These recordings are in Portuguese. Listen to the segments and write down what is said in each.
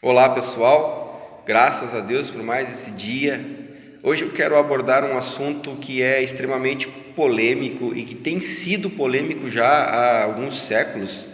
Olá pessoal, graças a Deus por mais esse dia. Hoje eu quero abordar um assunto que é extremamente polêmico e que tem sido polêmico já há alguns séculos,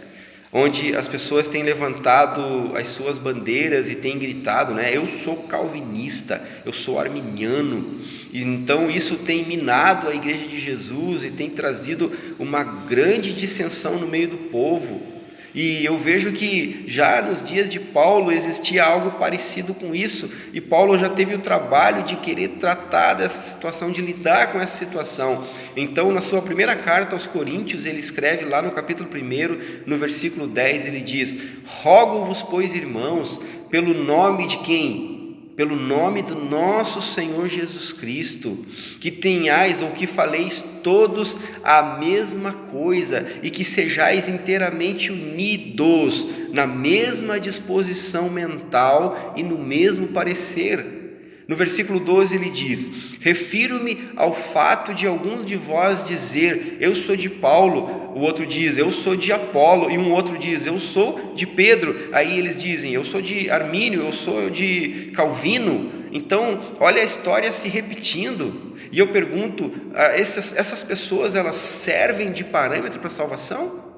onde as pessoas têm levantado as suas bandeiras e têm gritado, eu sou calvinista, eu sou arminiano. Então isso tem minado a Igreja de Jesus e tem trazido uma grande dissensão no meio do povo. E eu vejo que já nos dias de Paulo existia algo parecido com isso, e Paulo já teve o trabalho de querer tratar dessa situação, de lidar com essa situação. Então, na sua primeira carta aos Coríntios, ele escreve lá no capítulo 1, no versículo 10, ele diz: rogo-vos, pois, irmãos, pelo nome de quem? Pelo nome do nosso Senhor Jesus Cristo, que tenhais ou que faleis todos a mesma coisa e que sejais inteiramente unidos na mesma disposição mental e no mesmo parecer. No versículo 12 ele diz: refiro-me ao fato de alguns de vós dizer, eu sou de Paulo, o outro diz, eu sou de Apolo, e um outro diz, eu sou de Pedro. Aí eles dizem, eu sou de Armínio, eu sou de Calvino. Então, olha a história se repetindo. E eu pergunto, essas pessoas, elas servem de parâmetro para a salvação?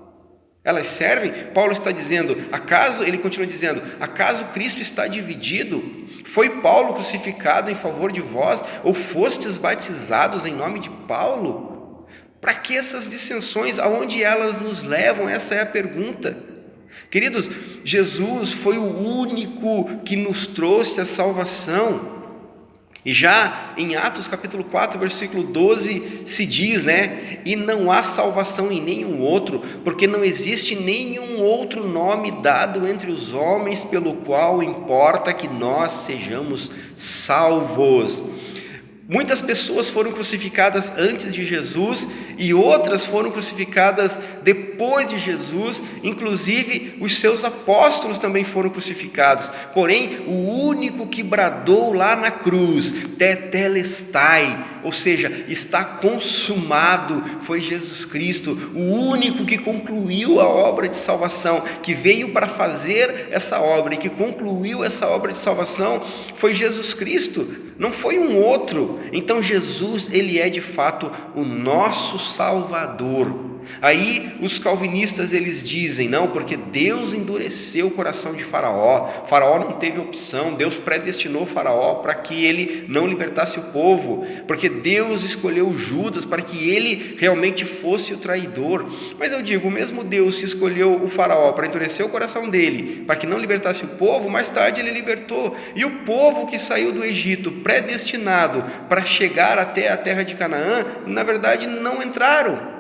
Elas servem? Paulo está dizendo, ele continua dizendo, acaso Cristo está dividido? Foi Paulo crucificado em favor de vós, ou fostes batizados em nome de Paulo? Para que essas dissensões? Aonde elas nos levam? Essa é a pergunta. Queridos, Jesus foi o único que nos trouxe a salvação. E já em Atos capítulo 4, versículo 12, se diz, e não há salvação em nenhum outro, porque não existe nenhum outro nome dado entre os homens pelo qual importa que nós sejamos salvos. Muitas pessoas foram crucificadas antes de Jesus e outras foram crucificadas depois de Jesus, inclusive os seus apóstolos também foram crucificados. Porém, o único que bradou lá na cruz, tetelestai, ou seja, está consumado, foi Jesus Cristo, o único que concluiu a obra de salvação, que veio para fazer essa obra e que concluiu essa obra de salvação, foi Jesus Cristo. Não foi um outro. Então Jesus, ele é de fato o nosso Salvador. Aí os calvinistas eles dizem, não, porque Deus endureceu o coração de Faraó não teve opção, Deus predestinou Faraó para que ele não libertasse o povo, porque Deus escolheu Judas para que ele realmente fosse o traidor. Mas eu digo, o mesmo Deus que escolheu o Faraó para endurecer o coração dele, para que não libertasse o povo, mais tarde ele libertou, e o povo que saiu do Egito, predestinado para chegar até a terra de Canaã, na verdade não entraram.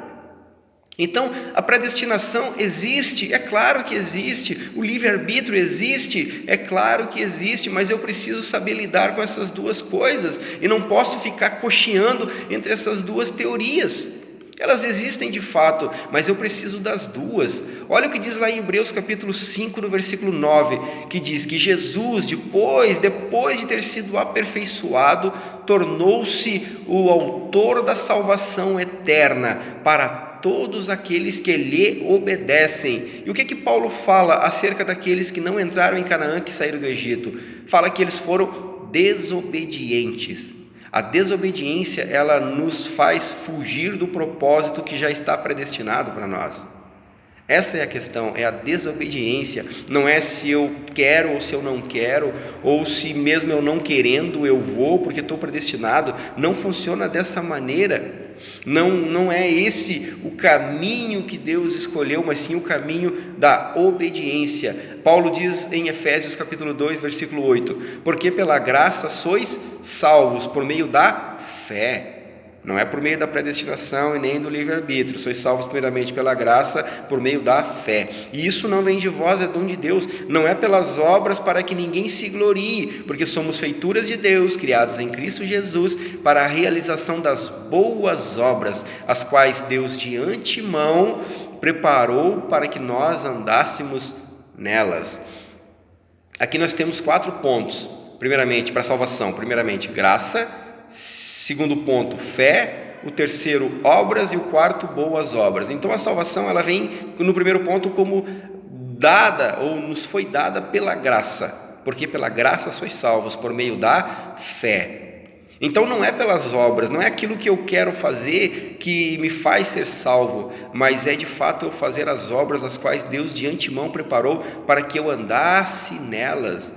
Então, a predestinação existe, é claro que existe, o livre-arbítrio existe, é claro que existe, mas eu preciso saber lidar com essas duas coisas, e não posso ficar cocheando entre essas duas teorias. Elas existem de fato, mas eu preciso das duas. Olha o que diz lá em Hebreus capítulo 5, no versículo 9, que diz que Jesus, depois de ter sido aperfeiçoado, tornou-se o autor da salvação eterna para todos aqueles que lhe obedecem. E o que Paulo fala acerca daqueles que não entraram em Canaã, que saíram do Egito? Fala que eles foram desobedientes. A desobediência, ela nos faz fugir do propósito que já está predestinado para nós. Essa é a questão, é a desobediência. Não é se eu quero ou se eu não quero, ou se mesmo eu não querendo eu vou porque estou predestinado. Não funciona dessa maneira. Não é esse o caminho que Deus escolheu, mas sim o caminho da obediência. Paulo diz em Efésios capítulo 2, versículo 8, porque pela graça sois salvos por meio da fé. Não é por meio da predestinação e nem do livre-arbítrio. Sois salvos primeiramente pela graça, por meio da fé. E isso não vem de vós, é dom de Deus. Não é pelas obras para que ninguém se glorie, porque somos feituras de Deus, criados em Cristo Jesus, para a realização das boas obras, as quais Deus de antemão preparou para que nós andássemos nelas. Aqui nós temos 4 pontos, primeiramente, para a salvação. Primeiramente, graça. Segundo ponto, fé. O terceiro, obras. E o quarto, boas obras. Então a salvação, ela vem no primeiro ponto como dada, ou nos foi dada pela graça. porque pela graça sois salvos por meio da fé. Então não é pelas obras, não é aquilo que eu quero fazer que me faz ser salvo, mas é de fato eu fazer as obras as quais Deus de antemão preparou para que eu andasse nelas.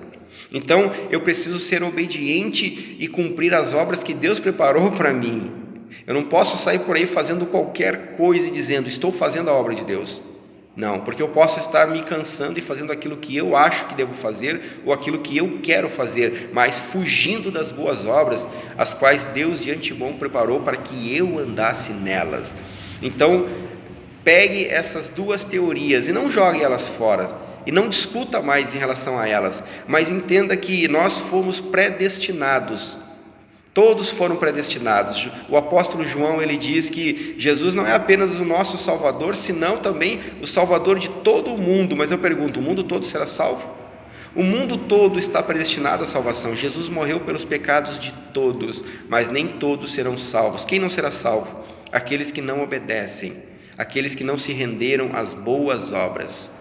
Então eu preciso ser obediente e cumprir as obras que Deus preparou para mim. Eu não posso sair por aí fazendo qualquer coisa e dizendo, estou fazendo a obra de Deus. Não, porque eu posso estar me cansando e fazendo aquilo que eu acho que devo fazer ou aquilo que eu quero fazer, mas fugindo das boas obras, as quais Deus de antemão preparou para que eu andasse nelas. Então, pegue essas duas teorias e não jogue elas fora, e não discuta mais em relação a elas, mas entenda que nós fomos predestinados. Todos foram predestinados. O apóstolo João, ele diz que Jesus não é apenas o nosso Salvador, senão também o Salvador de todo o mundo. Mas eu pergunto, o mundo todo será salvo? O mundo todo está predestinado à salvação. Jesus morreu pelos pecados de todos, mas nem todos serão salvos. Quem não será salvo? Aqueles que não obedecem, aqueles que não se renderam às boas obras.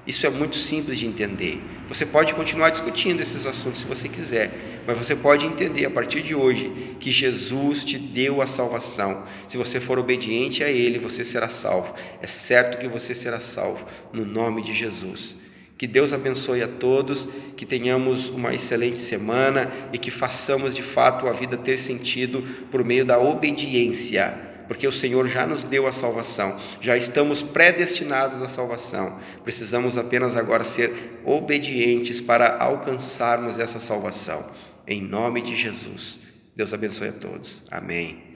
Isso é muito simples de entender. Você pode continuar discutindo esses assuntos se você quiser, mas você pode entender a partir de hoje que Jesus te deu a salvação. Se você for obediente a Ele, você será salvo. É certo que você será salvo, no nome de Jesus. Que Deus abençoe a todos, que tenhamos uma excelente semana e que façamos de fato a vida ter sentido por meio da obediência. Porque o Senhor já nos deu a salvação, já estamos predestinados à salvação, precisamos apenas agora ser obedientes para alcançarmos essa salvação, em nome de Jesus. Deus abençoe a todos, amém.